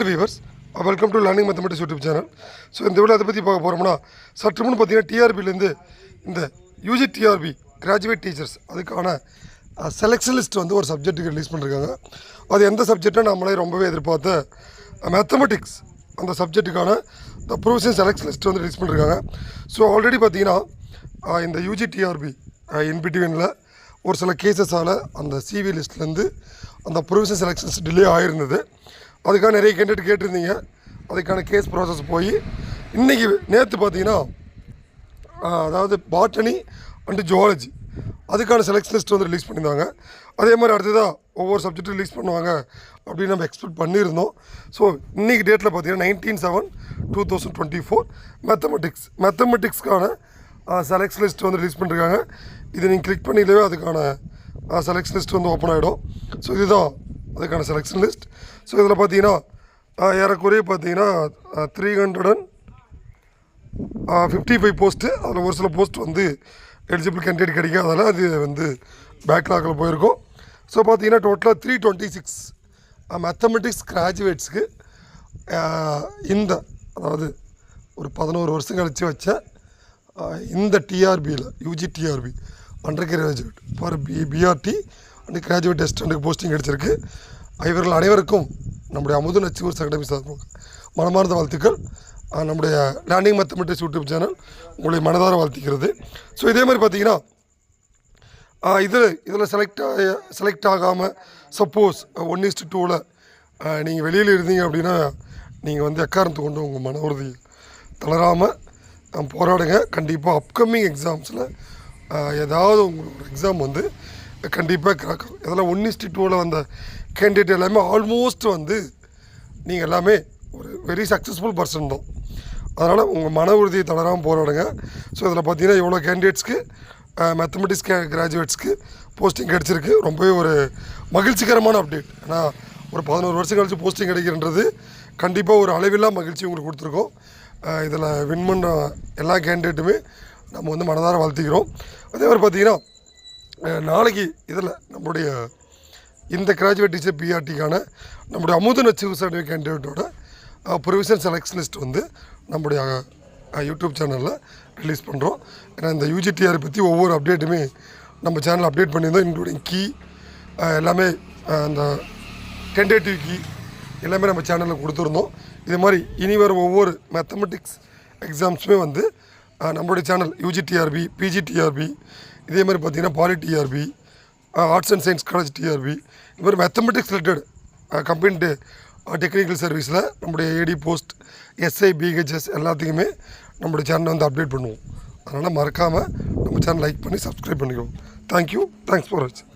Viewers, welcome to learning mathematics YouTube channel. So இந்த video அதை பற்றி பார்க்க போகிறோம்னா, சற்று முன் பார்த்தீங்கன்னா டிஆர்பிலேருந்து இந்த யூஜி டிஆர்பி கிராஜுவேட் டீச்சர்ஸ் அதுக்கான செலெக்ஷன் லிஸ்ட் வந்து ஒரு சப்ஜெக்ட்டுக்கு ரிலீஸ் பண்ணியிருக்காங்க. அது எந்த சப்ஜெக்டாக நம்மளே ரொம்பவே எதிர்பார்த்த மேத்தமெட்டிக்ஸ் அந்த சப்ஜெக்ட்டுக்கான இந்த ப்ரொவிஷன் செலெக்ஷன் லிஸ்ட் வந்து ரிலீஸ் பண்ணியிருக்காங்க. ஸோ ஆல்ரெடி பார்த்தீங்கன்னா இந்த யூஜி டிஆர்பி இன்பிட்வீனில் ஒரு சில கேசஸால் அந்த சிவி லிஸ்ட்லேருந்து அந்த ப்ரொவிஷன் செலெக்ஷன்ஸ் டிலே ஆகிருந்தது. அதுக்காக நிறைய கேண்டிடேட் கேட்டிருந்தீங்க. அதுக்கான கேஸ் ப்ராசஸ் போய் இன்றைக்கி நேற்று பார்த்தீங்கன்னா அதாவது பாட்டனி அண்டு ஜுவாலஜி அதுக்கான செலெக்ஷன் லிஸ்ட் வந்து ரிலீஸ் பண்ணியிருந்தாங்க. அதே மாதிரி அடுத்ததாக ஒவ்வொரு சப்ஜெக்டும் ரிலீஸ் பண்ணுவாங்க அப்படின்னு நம்ம எக்ஸ்பெக்ட் பண்ணியிருந்தோம். ஸோ இன்றைக்கி டேட்டில் பார்த்தீங்கன்னா 19/7/2024 மேத்தமெட்டிக்ஸ்க்கான செலெக்ஷன் லிஸ்ட் வந்து ரிலீஸ் பண்ணியிருக்காங்க. இதை நீங்கள் கிளிக் பண்ணிடவே அதுக்கான செலெக்ஷன் லிஸ்ட் வந்து ஓப்பன் ஆகிடும். ஸோ இதுதான் அதுக்கான செலெக்ஷன் லிஸ்ட். ஸோ இதில் பார்த்தீங்கன்னா ஏறக்குறைய பார்த்தீங்கன்னா 355 போஸ்ட்டு. அதில் ஒரு சில போஸ்ட் வந்து எலிஜிபிள் கேண்டிடேட் கிடைக்காதால அது வந்து பேக்லாகில் போயிருக்கும். ஸோ பார்த்தீங்கன்னா டோட்டலாக 326 மேத்தமெட்டிக்ஸ் கிராஜுவேட்ஸுக்கு இந்த அதாவது ஒரு 11 வருஷம் கழித்து வச்ச இந்த டிஆர்பியில் UG TRB undergraduate for PRT and graduate அசிஸ்டண்ட்டுக்கு போஸ்டிங் கிடைச்சிருக்கு. இவர்கள் அனைவருக்கும் நம்முடைய அமுது நச்சிகூர்ஸ் அகாடமி சார்பாக மனமார்ந்த வாழ்த்துக்கள். நம்முடைய லேர்னிங் மேத்தமெட்டிக்ஸ் யூடியூப் சேனல் உங்களை மனதார வாழ்த்திக்கிறது. ஸோ இதே மாதிரி பார்த்தீங்கன்னா இதில் செலக்ட் ஆகாமல் சப்போஸ் 1:2 நீங்கள் வெளியில் இருந்தீங்க அப்படின்னா நீங்கள் வந்து எக்காரணத்தை கொண்டு உங்கள் மன உறுதி தளராமல் போராடுங்க. கண்டிப்பாக அப்கமிங் எக்ஸாம்ஸில் ஏதாவது உங்களுக்கு ஒரு எக்ஸாம் வந்து கண்டிப்பாக கிராக் ஆகும். இதெல்லாம் 1:2 வந்த கேண்டிடேட் எல்லாமே ஆல்மோஸ்ட் வந்து நீங்கள் எல்லாமே ஒரு வெரி சக்ஸஸ்ஃபுல் பர்சன் தான். அதனால் உங்கள் மன உறுதியை தளராமல் போராடுங்க. ஸோ இதில் பார்த்தீங்கன்னா இவ்வளோ கேண்டிடேட்ஸ்க்கு மேத்தமெட்டிக்ஸ் கிராஜுவேட்ஸ்க்கு போஸ்டிங் கிடச்சிருக்கு. ரொம்பவே ஒரு மகிழ்ச்சிகரமான அப்டேட். ஏன்னா ஒரு 11 வருஷம் கழிச்சு போஸ்டிங் கிடைக்கிறன்றது கண்டிப்பாக ஒரு அளவில்லா மகிழ்ச்சி உங்களுக்கு கொடுத்துருக்கோம். இதில் வின் பண்ண எல்லா கேண்டிடேட்டுமே நம்ம வந்து மனதார வாழ்த்திக்கிறோம். அதே மாதிரி பார்த்திங்கன்னா நாளைக்கு இதில் நம்முடைய இந்த கிராஜுவேட் டீச்சர் பிஆர்டிக்கான நம்முடைய அமுது நச்சிகூர்ஸ் அகாடமி கேண்டிடேட்டோட ப்ரொவிஷன் செலெக்ஷன் லிஸ்ட் வந்து நம்முடைய யூடியூப் சேனலில் ரிலீஸ் பண்ணுறோம். ஏன்னா இந்த யூஜிடிஆர் பற்றி ஒவ்வொரு அப்டேட்டுமே நம்ம சேனலில் அப்டேட் பண்ணியிருந்தோம். இன்க்ளூடிங் கீ எல்லாமே அந்த டென்டேட்டிவ் கீ எல்லாமே நம்ம சேனலில் கொடுத்துருந்தோம். இது மாதிரி இனி வரும் ஒவ்வொரு மேத்தமெட்டிக்ஸ் எக்ஸாம்ஸுமே வந்து நம்மளுடைய சேனல் யூஜிடிஆர்பி பிஜிடிஆர்பி இதே மாதிரி பார்த்திங்கன்னா poly TRB arts and science college TRB இது மாதிரி மேத்தமெட்டிக்ஸ் ரிலேட்டட் கம்பெனி டெக்னிக்கல் சர்வீஸில் நம்முடைய ஏடி போஸ்ட் எஸ்ஐ பிஹெச்எஸ் எல்லாத்துக்குமே நம்மளுடைய சேனலை வந்து அப்டேட் பண்ணுவோம். அதனால் மறக்காமல் நம்ம சேனல் லைக் பண்ணி சப்ஸ்கிரைப் பண்ணிக்குவோம். தேங்க்யூ. தேங்க்ஸ் ஃபார் வாட்சிங்.